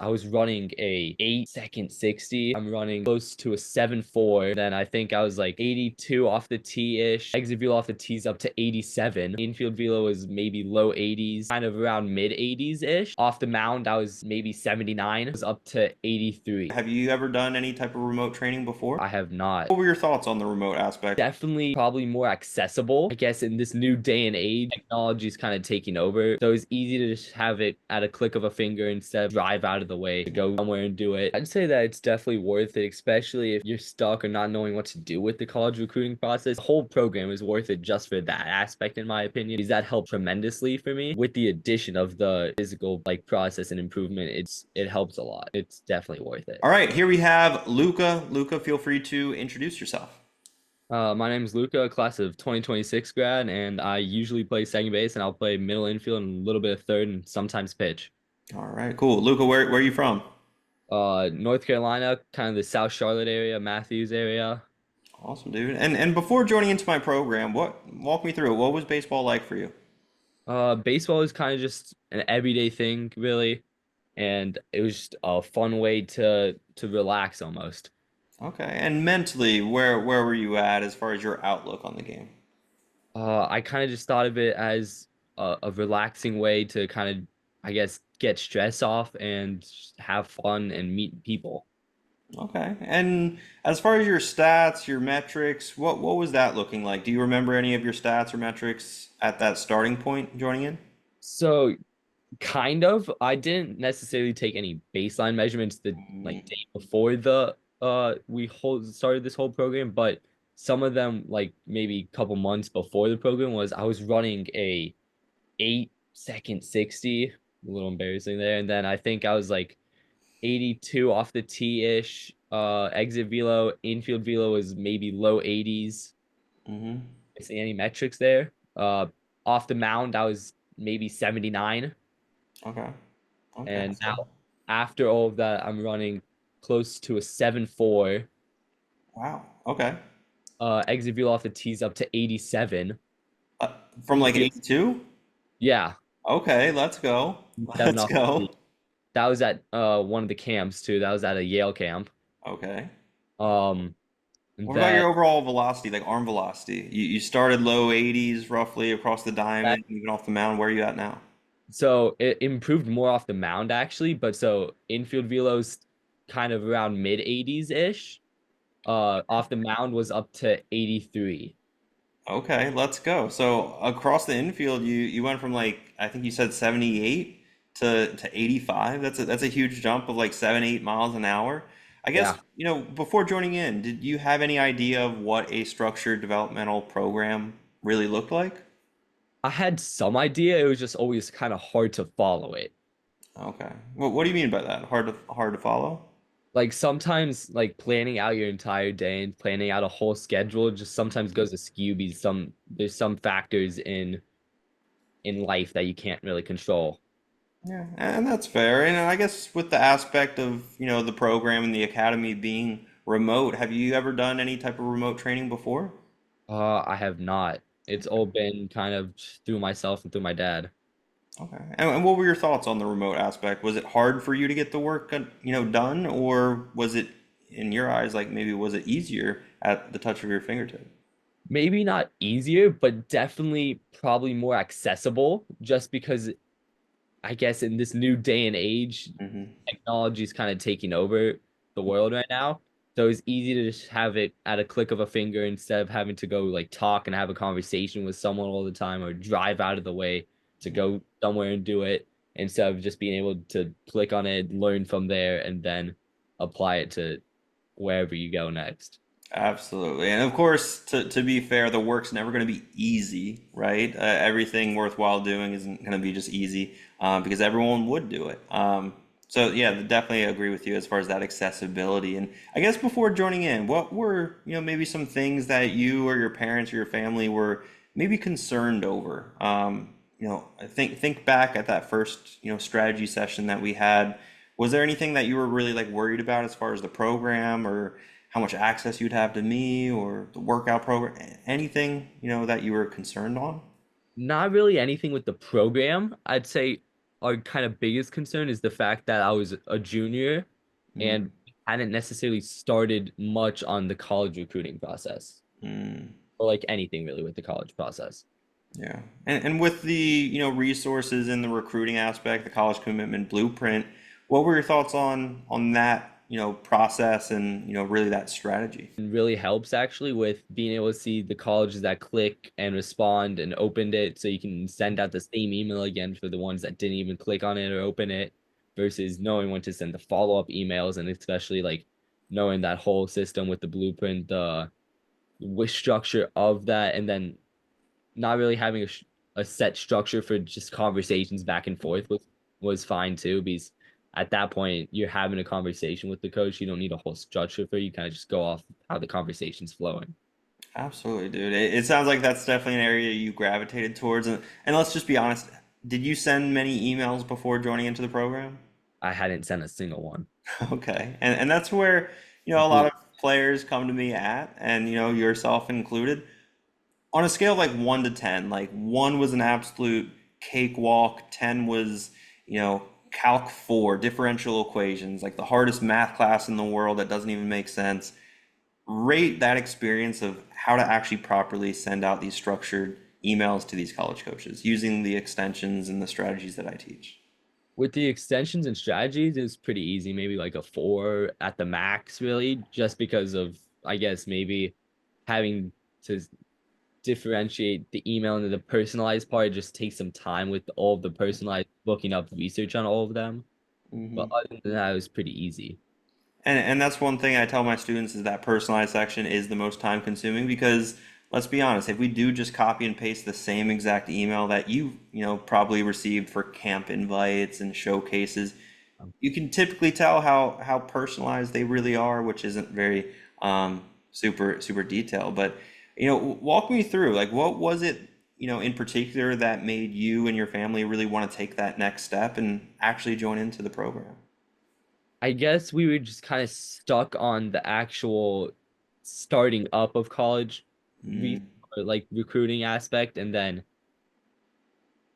I was running a 8-second 60. I'm running close to a 7.4. Then I think I was like 82 off the tee-ish. Exit velo off the tees up to 87. Infield velo was maybe low 80s, kind of around mid 80s-ish. Off the mound, I was maybe 79. It was up to 83. Have you ever done any type of remote training before? I have not. What were your thoughts on the remote aspect? Definitely probably more accessible. I guess in this new day and age, technology is kind of taking over. So it's easy to just have it at a click of a finger instead of drive out of the way to go somewhere and do it. I'd say that it's definitely worth it, especially if you're stuck or not knowing what to do with the college recruiting process. The whole program is worth it just for that aspect, in my opinion, because that helped tremendously for me. With the addition of the physical process and improvement, it helps a lot. It's definitely worth it. All right, here we have Luca. Luca, feel free to introduce yourself. My name is Luca, class of 2026 grad, and I usually play second base, and I'll play middle infield and a little bit of third and sometimes pitch. All right, cool. Luca, where are you from? North Carolina, kind of the South Charlotte area, Matthews area. Awesome, dude. And before joining into my program, walk me through it. What was baseball like for you? Baseball is kind of just an everyday thing, really, and it was just a fun way to relax almost. Okay, and mentally, where were you at as far as your outlook on the game? I kind of just thought of it as a relaxing way to kind of, I guess, get stress off and just have fun and meet people. Okay, and as far as your stats, your metrics, what was that looking like? Do you remember any of your stats or metrics at that starting point joining in? So kind of, I didn't necessarily take any baseline measurements the day before the we whole started this whole program, but some of them like maybe a couple months before the program was I was running a 8-second 60, a little embarrassing there, and then I think I was like 82 off the tee-ish. Exit velo, infield velo was maybe low 80s. Mm-hmm. Missing any metrics there. Off the mound, I was maybe 79. Okay. Okay. And now So, after all of that, I'm running close to a 7.4. wow. Okay. Exit velo off the tees up to 87. Uh, from like Yeah, 82? yeah, Okay, let's go. 7 Let's off the go. tee. That was at one of the camps too. That was at a Yale camp. Okay. Um, and What about then your overall velocity, like arm velocity? You started low 80s roughly across the that, diamond, even off the mound. Where are you at now? so it improved more off the mound actually, but so infield velo's kind of around mid 80s ish. Off the mound was up to 83. Okay, let's go. So across the infield, you went from like I think you said 78 to 85. That's a huge jump of like 7, 8 miles an hour. I guess, Yeah. before joining in, did you have any idea of what a structured developmental program really looked like? I had some idea. It was just always kind of hard to follow it. Okay. What do you mean by that? Hard to follow? Like sometimes like planning out your entire day and planning out a whole schedule just sometimes goes askew because there's some factors in life that you can't really control. Yeah, and that's fair. And I guess with the aspect of, the program and the academy being remote, have you ever done any type of remote training before? I have not. It's all been kind of through myself and through my dad. Okay. And what were your thoughts on the remote aspect? Was it hard for you to get the work, done, or was it, in your eyes, like maybe was it easier at the touch of your fingertip? Maybe not easier, but definitely probably more accessible just because I guess in this new day and age, Hmm. technology is kind of taking over the world right now. So it's easy to just have it at a click of a finger instead of having to go like talk and have a conversation with someone all the time or drive out of the way to go somewhere and do it instead of just being able to click on it, learn from there, and then apply it to wherever you go next. Absolutely. And of course, to be fair, the work's never going to be easy, right? Everything worthwhile doing isn't going to be just easy because everyone would do it. So yeah, definitely agree with you as far as that accessibility. And I guess before joining in, what were, maybe some things that you or your parents or your family were maybe concerned over? I think back at that first, strategy session that we had. Was there anything that you were really like worried about as far as the program or how much access you'd have to me or the workout program? Anything, that you were concerned on? Not really anything with the program. I'd say our kind of biggest concern is the fact that I was a junior Mm, and hadn't necessarily started much on the college recruiting process mm, or like anything really with the college process. yeah. And with the, resources in the recruiting aspect, the college commitment blueprint, what were your thoughts on that, process and, really that strategy? It really helps actually with being able to see the colleges that click and respond and opened it so you can send out the same email again for the ones that didn't even click on it or open it versus knowing when to send the follow-up emails and especially like knowing that whole system with the blueprint, the wish structure of that, and then not really having a set structure for just conversations back and forth was fine too because at that point you're having a conversation with the coach. You don't need a whole structure for it. You kind of just go off how the conversation's flowing. Absolutely, dude. It sounds like that's definitely an area you gravitated towards. And let's just be honest, did you send many emails before joining into the program? I hadn't sent a single one. Okay. And that's where, a lot Complete. of players come to me at, and, yourself included. On a scale of like 1 to 10, like 1 was an absolute cakewalk, 10 was, Calc 4, differential equations, like the hardest math class in the world that doesn't even make sense. Rate that experience of how to actually properly send out these structured emails to these college coaches using the extensions and the strategies that I teach. With the extensions and strategies, it's pretty easy, maybe like a 4 at the max, really, just because of, I guess, maybe having to differentiate the email into the personalized part. It just takes some time with all of the personalized looking up research on all of them. But Hmm. other than that, it was pretty easy. And that's one thing I tell my students is that personalized section is the most time consuming because let's be honest, if we do just copy and paste the same exact email that probably received for camp invites and showcases, you can typically tell how personalized they really are, which isn't very super detailed. But walk me through like what was it in particular that made you and your family really want to take that next step and actually join into the program? I guess we were just kind of stuck on the actual starting up of college, re Mm, like recruiting aspect, and then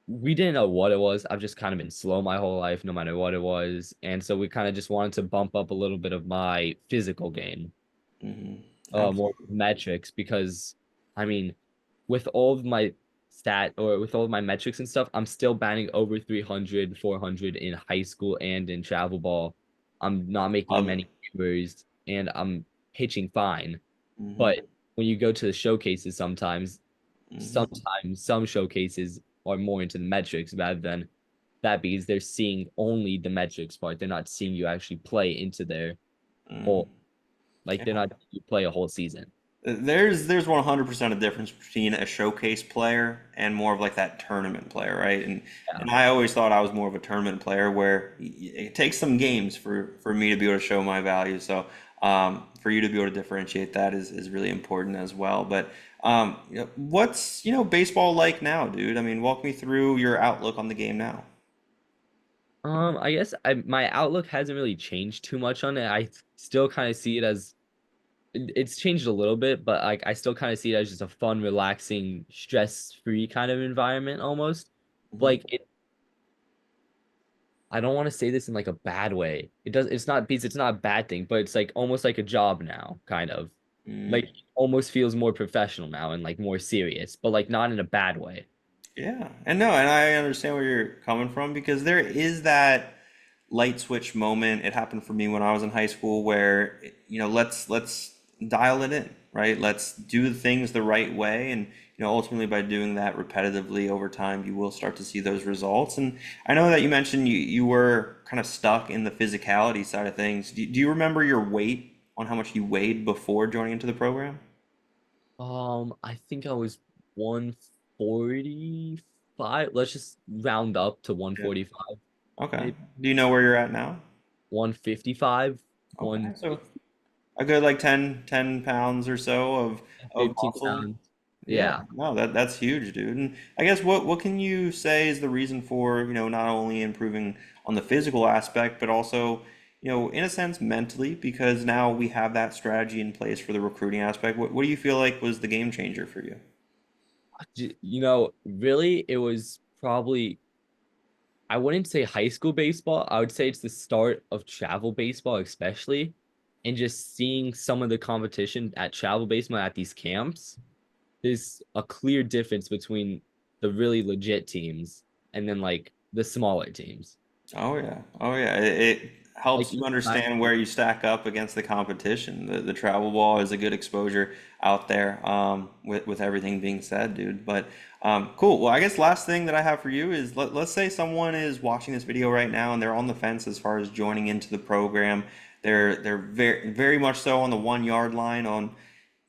we didn't know what it was. I've just kind of been slow my whole life, no matter what it was. And so we kind of just wanted to bump up a little bit of my physical game, hmm. more metrics, because I mean, with all of my with all of my metrics and stuff, I'm still batting over 300, 400 in high school and in travel ball. I'm not making Love it. many errors and I'm pitching fine. Hmm. But when you go to the showcases Hmm. sometimes some showcases are more into the metrics rather than that because they're seeing only the metrics part. They're not seeing you actually play into their Hmm. whole, like they're Yeah. not you play a whole season. There's 100% a difference between a showcase player and more of like that tournament player, right? And Yeah. I always thought I was more of a tournament player where it takes some games for me to be able to show my value. So for you to be able to differentiate that is really important as well. But what's baseball like now, dude? I mean, walk me through your outlook on the game now. I guess my outlook hasn't really changed too much on it. I still kind of see it as it's changed a little bit, but like I still kind of see it as just a fun, relaxing, stress-free kind of environment almost. Hmm. Like I don't want to say this in like a bad way. It's not because it's not a bad thing, but it's like almost like a job now, kind of. Like almost feels more professional now and like more serious, but like not in a bad way. Yeah, and no, and I understand where you're coming from because there is that light switch moment. It happened for me when I was in high school where, let's dial it in, right? Let's do the things the right way, and ultimately by doing that repetitively over time, you will start to see those results. And I know that you mentioned you were kind of stuck in the physicality side of things. Do you remember your weight on how much you weighed before joining into the program? I think I was 145. Let's just round up to Yeah. 145, Okay. maybe Do you know where you're at now? 155, Okay, so a good like 10 pounds or so of 115 muscle. pounds. Yeah, Yeah. no, that's huge, dude. And I guess what can you say is the reason for, not only improving on the physical aspect, but also, in a sense mentally, because now we have that strategy in place for the recruiting aspect. What do you feel like was the game changer for you? Really, it was probably I wouldn't say high school baseball. I would say it's the start of travel baseball, especially, and just seeing some of the competition at travel baseball at these camps. There's a clear difference between the really legit teams and then like the smaller teams. Oh yeah, oh yeah. It Like helps you even last understand where you stack up against the competition. The travel ball is a good exposure out there. With everything being said, dude. But cool. Well, I guess last thing that I have for you is let's say someone is watching this video right now and they're on the fence as far as joining into the program. They're very much so on the 1 yard line on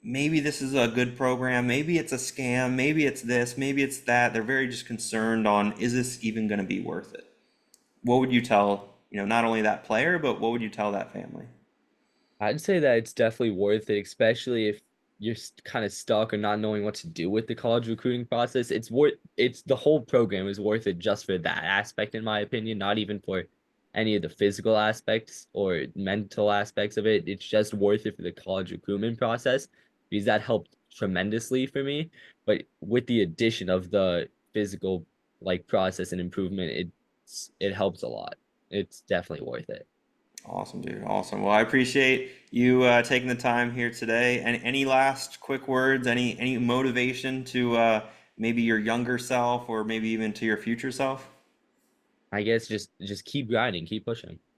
maybe this is a good program, maybe it's a scam, maybe it's this, maybe it's that. They're very just concerned on is this even going to be worth it? What would you tell, not only that player, but what would you tell that family? I'd say that it's definitely worth it, especially if you're kind of stuck or not knowing what to do with the college recruiting process. It's the whole program is worth it just for that aspect, in my opinion, not even for any of the physical aspects or mental aspects of it. It's just worth it for the college recruitment process because that helped tremendously for me. But with the addition of the physical like process and improvement, it helps a lot. It's definitely worth it. Awesome, dude. Awesome. Well, I appreciate you taking the time here today. And any last quick words, any motivation to maybe your younger self or maybe even to your future self? I guess just keep grinding, keep pushing.